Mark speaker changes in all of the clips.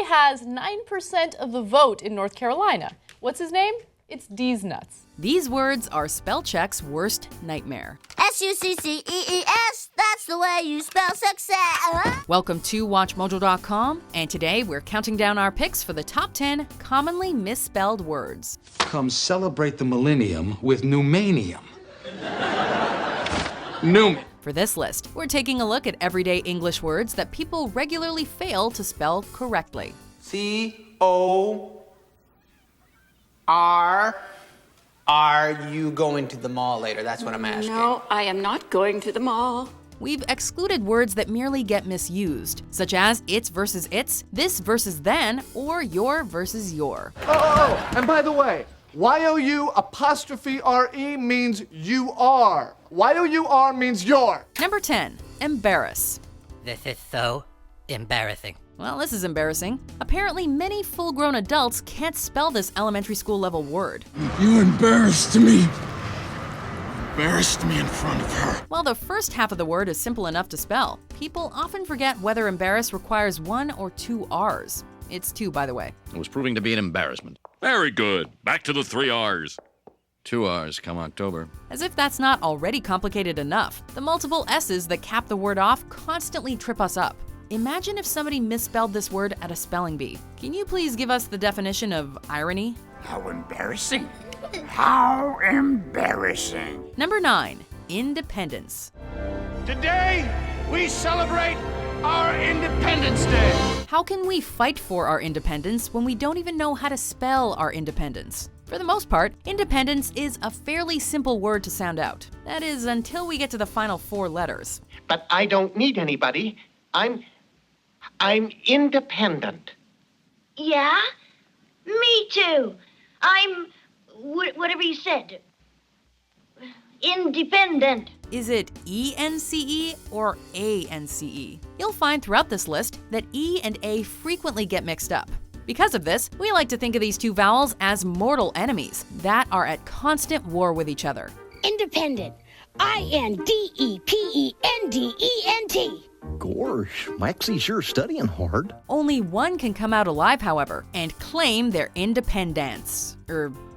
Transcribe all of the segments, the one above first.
Speaker 1: has 9% of the vote in North Carolina. What's his name? It's D's nuts.
Speaker 2: These words are spell check's worst nightmare.
Speaker 3: S-U-C-C-E-E-S, that's the way you spell success.
Speaker 2: Welcome to WatchMojo.com, and today we're counting down our picks for the top 10 commonly misspelled words.
Speaker 4: Come celebrate the millennium with Numanium. Newman.
Speaker 2: For this list, we're taking a look at everyday English words that people regularly fail to spell correctly.
Speaker 5: C-O-R. Are you going to the mall later? That's what I'm asking.
Speaker 6: No, I am not going to the mall.
Speaker 2: We've excluded words that merely get misused, such as it's versus its, this versus then, or your versus your.
Speaker 7: And by the way, Y-O-U''RE means you are. Y-O-U-R means your.
Speaker 2: Number 10, embarrass.
Speaker 8: This is so embarrassing.
Speaker 2: Well, this is embarrassing. Apparently, many full-grown adults can't spell this elementary school level word.
Speaker 4: You embarrassed me. Embarrassed me in front of her.
Speaker 2: While the first half of the word is simple enough to spell, people often forget whether embarrass requires 1 or 2 R's. It's 2, by the way.
Speaker 9: It was proving to be an embarrassment. Very good. Back to the 3 R's. 2 R's come October.
Speaker 2: As if that's not already complicated enough, the multiple S's that cap the word off constantly trip us up. Imagine if somebody misspelled this word at a spelling bee. Can you please give us the definition of irony?
Speaker 10: How embarrassing. How embarrassing.
Speaker 2: Number 9, independence.
Speaker 10: Today, we celebrate our Independence Day.
Speaker 2: How can we fight for our independence when we don't even know how to spell our independence? For the most part, independence is a fairly simple word to sound out. That is, until we get to the final 4 letters.
Speaker 11: But I don't need anybody. I'm independent.
Speaker 3: Yeah? Me too. I'm whatever you said. Independent.
Speaker 2: Is it E-N-C-E or A-N-C-E? You'll find throughout this list that E and A frequently get mixed up. Because of this, we like to think of these 2 vowels as mortal enemies that are at constant war with each other.
Speaker 3: Independent. I-N-D-E-P-E-N-D-E-N-T.
Speaker 12: Gosh, Maxie's sure studying hard.
Speaker 2: Only one can come out alive, however, and claim their independence.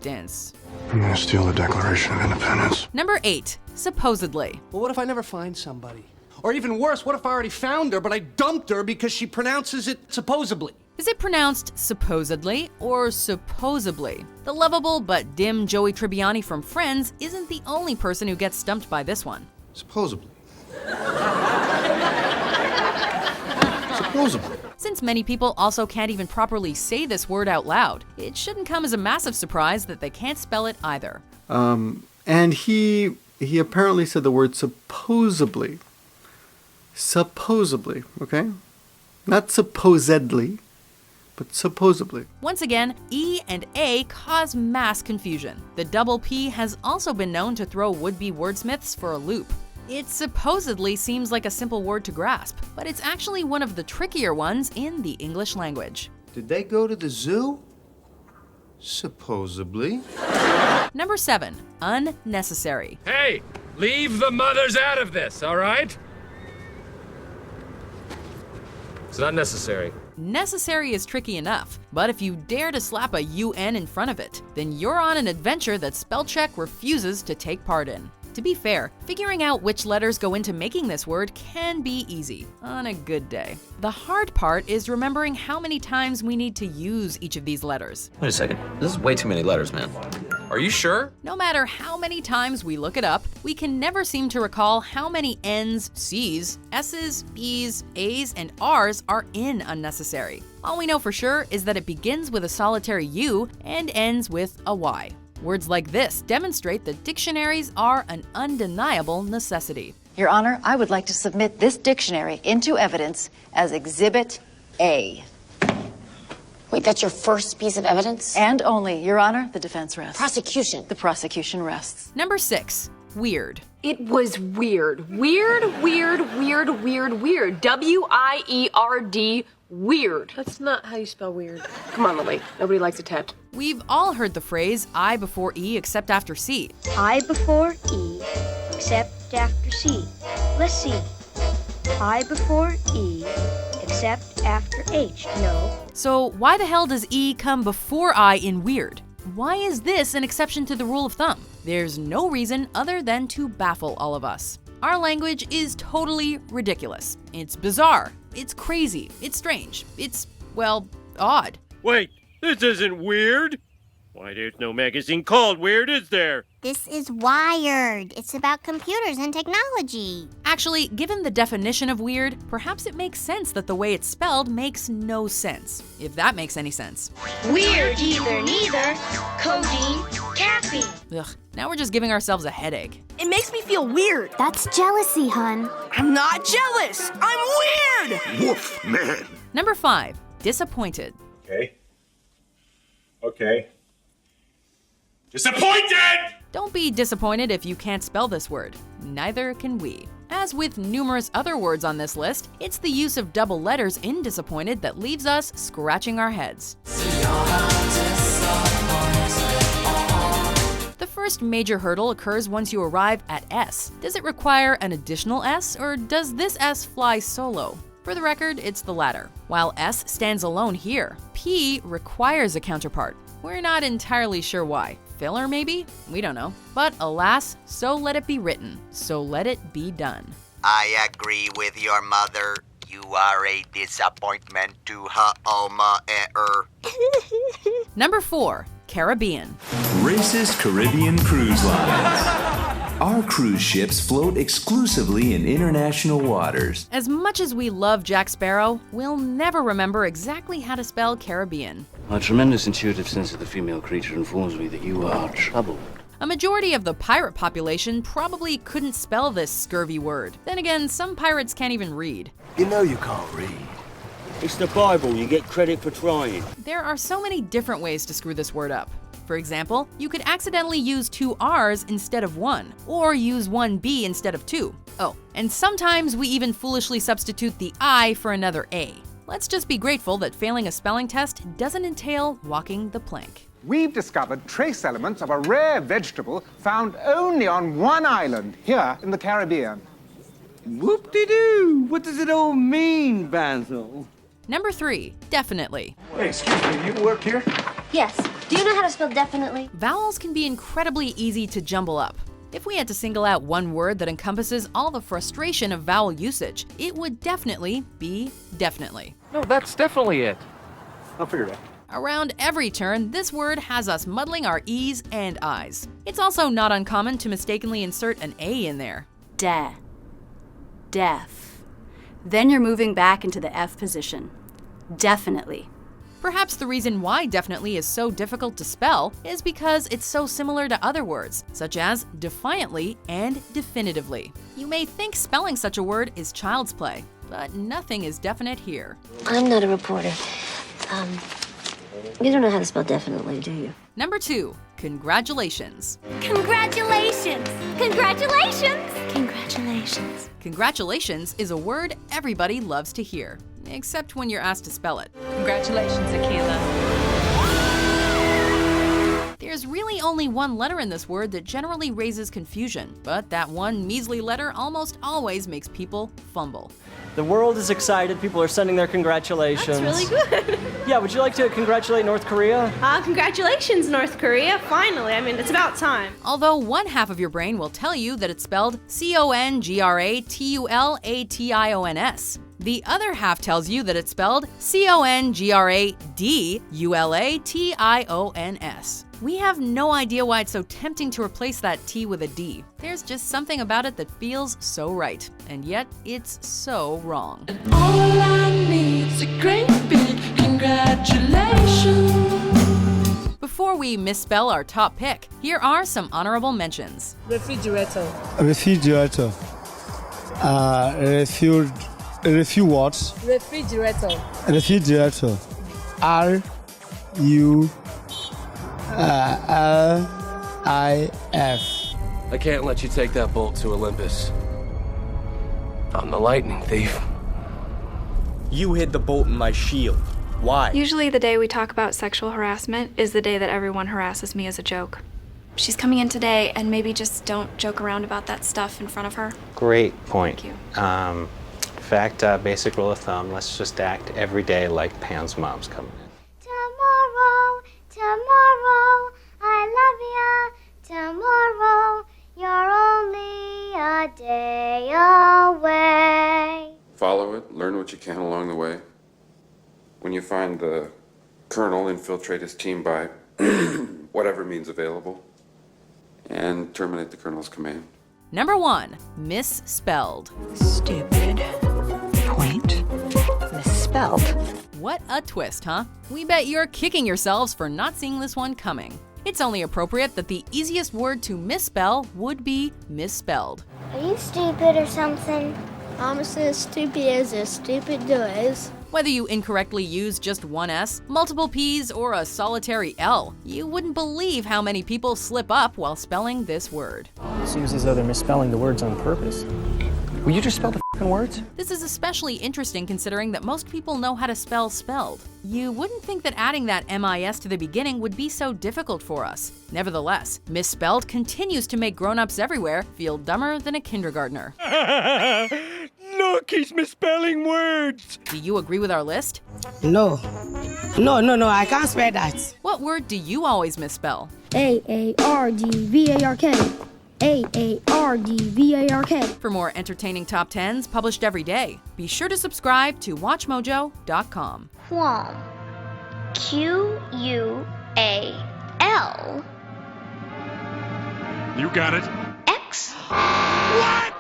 Speaker 2: Dance.
Speaker 7: I'm gonna steal the Declaration of Independence.
Speaker 2: Number 8, supposedly.
Speaker 5: Well, what if I never find somebody? Or even worse, what if I already found her, but I dumped her because she pronounces it supposedly?
Speaker 2: Is it pronounced supposedly or supposably? The lovable but dim Joey Tribbiani from Friends isn't the only person who gets stumped by this one.
Speaker 7: Supposedly. Supposedly.
Speaker 2: Since many people also can't even properly say this word out loud, it shouldn't come as a massive surprise that they can't spell it either.
Speaker 13: And he apparently said the word supposedly. Supposedly, okay? Not supposedly, but supposedly.
Speaker 2: Once again, E and A cause mass confusion. The double P has also been known to throw would-be wordsmiths for a loop. It supposedly seems like a simple word to grasp, but it's actually one of the trickier ones in the English language.
Speaker 7: Did they go to the zoo? Supposedly.
Speaker 2: Number 7, unnecessary.
Speaker 14: Hey, leave the mothers out of this, all right? It's not necessary.
Speaker 2: Necessary is tricky enough, but if you dare to slap a UN in front of it, then you're on an adventure that spellcheck refuses to take part in. To be fair, figuring out which letters go into making this word can be easy, on a good day. The hard part is remembering how many times we need to use each of these letters.
Speaker 15: Wait a second, this is way too many letters, man. Are you sure?
Speaker 2: No matter how many times we look it up, we can never seem to recall how many N's, C's, S's, B's, A's, and R's are in unnecessary. All we know for sure is that it begins with a solitary U and ends with a Y. Words like this demonstrate that dictionaries are an undeniable necessity.
Speaker 16: Your Honor, I would like to submit this dictionary into evidence as Exhibit A.
Speaker 6: Wait, that's your first piece of evidence?
Speaker 16: And only, Your Honor, the defense rests.
Speaker 6: Prosecution.
Speaker 16: The prosecution rests.
Speaker 2: Number 6, weird.
Speaker 17: It was weird. Weird. W-I-E-R-D, weird.
Speaker 1: That's not how you spell weird.
Speaker 17: Come on, Lily. Nobody likes a tent.
Speaker 2: We've all heard the phrase I before E except after C.
Speaker 3: I before E, except after C. Let's see. I before E,
Speaker 18: except after H. No.
Speaker 2: So why the hell does E come before I in weird? Why is this an exception to the rule of thumb? There's no reason other than to baffle all of us. Our language is totally ridiculous. It's bizarre. It's crazy. It's strange. It's, well, odd.
Speaker 19: Wait, this isn't weird. Why, there's no magazine called Weird, is there?
Speaker 3: This is Wired. It's about computers and technology.
Speaker 2: Actually, given the definition of weird, perhaps it makes sense that the way it's spelled makes no sense, if that makes any sense.
Speaker 18: Weird either, neither. Codeine, caffeine.
Speaker 2: Ugh, now we're just giving ourselves a headache.
Speaker 20: It makes me feel weird.
Speaker 3: That's jealousy, hun.
Speaker 20: I'm not jealous. I'm weird.
Speaker 10: Woof, man.
Speaker 2: Number 5, disappointed.
Speaker 10: Okay. Disappointed!
Speaker 2: Don't be disappointed if you can't spell this word. Neither can we. As with numerous other words on this list, it's the use of double letters in disappointed that leaves us scratching our heads. The first major hurdle occurs once you arrive at S. Does it require an additional S, or does this S fly solo? For the record, it's the latter. While S stands alone here, P requires a counterpart. We're not entirely sure why. Filler, maybe? We don't know. But alas, so let it be written. So let it be done.
Speaker 21: I agree with your mother. You are a disappointment to her alma mater.
Speaker 2: Number 4, Caribbean.
Speaker 22: Racist Caribbean cruise lines. Our cruise ships float exclusively in international waters.
Speaker 2: As much as we love Jack Sparrow, we'll never remember exactly how to spell Caribbean.
Speaker 23: My tremendous intuitive sense of the female creature informs me that you are troubled.
Speaker 2: A majority of the pirate population probably couldn't spell this scurvy word. Then again, some pirates can't even read.
Speaker 23: You know you can't read. It's the Bible, you get credit for trying.
Speaker 2: There are so many different ways to screw this word up. For example, you could accidentally use 2 R's instead of 1, or use 1 B instead of 2. Oh, and sometimes we even foolishly substitute the I for another A. Let's just be grateful that failing a spelling test doesn't entail walking the plank.
Speaker 24: We've discovered trace elements of a rare vegetable found only on one island here in the Caribbean.
Speaker 23: Whoop-de-doo! What does it all mean, Basil?
Speaker 2: Number 3, definitely.
Speaker 10: Hey, excuse me, you work here?
Speaker 3: Yes. Do you know how to spell definitely?
Speaker 2: Vowels can be incredibly easy to jumble up. If we had to single out one word that encompasses all the frustration of vowel usage, it would definitely be definitely.
Speaker 14: No, that's definitely it.
Speaker 5: I'll figure it out.
Speaker 2: Around every turn, this word has us muddling our E's and I's. It's also not uncommon to mistakenly insert an A in there.
Speaker 25: Def. Then you're moving back into the F position. Definitely.
Speaker 2: Perhaps the reason why definitely is so difficult to spell is because it's so similar to other words, such as defiantly and definitively. You may think spelling such a word is child's play, but nothing is definite here.
Speaker 3: I'm not a reporter. You don't know how to spell definitely, do you?
Speaker 2: Number 2, congratulations.
Speaker 3: Congratulations! Congratulations! Congratulations.
Speaker 2: Congratulations is a word everybody loves to hear, except when you're asked to spell it.
Speaker 1: Congratulations, Akila.
Speaker 2: There's really only one letter in this word that generally raises confusion, but that one measly letter almost always makes people fumble.
Speaker 26: The world is excited. People are sending their congratulations.
Speaker 17: That's really good.
Speaker 26: Yeah, would you like to congratulate North Korea?
Speaker 17: Congratulations, North Korea. Finally, I mean, it's about time.
Speaker 2: Although one half of your brain will tell you that it's spelled CONGRATULATIONS. The other half tells you that it's spelled CONGRADULATIONS. We have no idea why it's so tempting to replace that T with a D. There's just something about it that feels so right, and yet it's so wrong.
Speaker 27: All I need's a great big congratulations.
Speaker 2: Before we misspell our top pick, here are some honorable mentions.
Speaker 28: Refrigerator.
Speaker 29: Refrigerator. Refrigerator.
Speaker 28: Refrigerator.
Speaker 29: Refrigerator. RULIF.
Speaker 14: I can't let you take that bolt to Olympus. I'm the lightning thief.
Speaker 30: You hid the bolt in my shield. Why?
Speaker 31: Usually the day we talk about sexual harassment is the day that everyone harasses me as a joke. She's coming in today, and maybe just don't joke around about that stuff in front of her.
Speaker 30: Great point.
Speaker 31: Thank you.
Speaker 4: fact, basic rule of thumb, let's just act every day like Pam's mom's coming in.
Speaker 3: Tomorrow, tomorrow, I love ya. Tomorrow, you're only a day away.
Speaker 6: Follow it, learn what you can along the way. When you find the colonel, infiltrate his team by whatever means available, and terminate the colonel's command.
Speaker 2: Number 1, misspelled.
Speaker 7: Stupid. Quaint. Misspelled.
Speaker 2: What a twist, huh? We bet you're kicking yourselves for not seeing this one coming. It's only appropriate that the easiest word to misspell would be misspelled.
Speaker 3: Are you stupid or something?
Speaker 8: I'm as stupid as stupid does.
Speaker 2: Whether you incorrectly use just one S, multiple P's, or a solitary L, you wouldn't believe how many people slip up while spelling this word.
Speaker 26: Seems as though they're misspelling the words on purpose.
Speaker 9: Will you just spell the f***ing words?
Speaker 2: This is especially interesting considering that most people know how to spell spelled. You wouldn't think that adding that MIS to the beginning would be so difficult for us. Nevertheless, misspelled continues to make grown-ups everywhere feel dumber than a kindergartner.
Speaker 19: Look, he's misspelling words!
Speaker 2: Do you agree with our list?
Speaker 8: No, I can't spell that.
Speaker 2: What word do you always misspell?
Speaker 8: A-A-R-D-V-A-R-K. A-A-R-D-V-A-R-K.
Speaker 2: For more entertaining top 10s published every day, be sure to subscribe to WatchMojo.com.
Speaker 18: Quam. Q-U-A-L.
Speaker 19: You got it.
Speaker 18: X.
Speaker 19: What?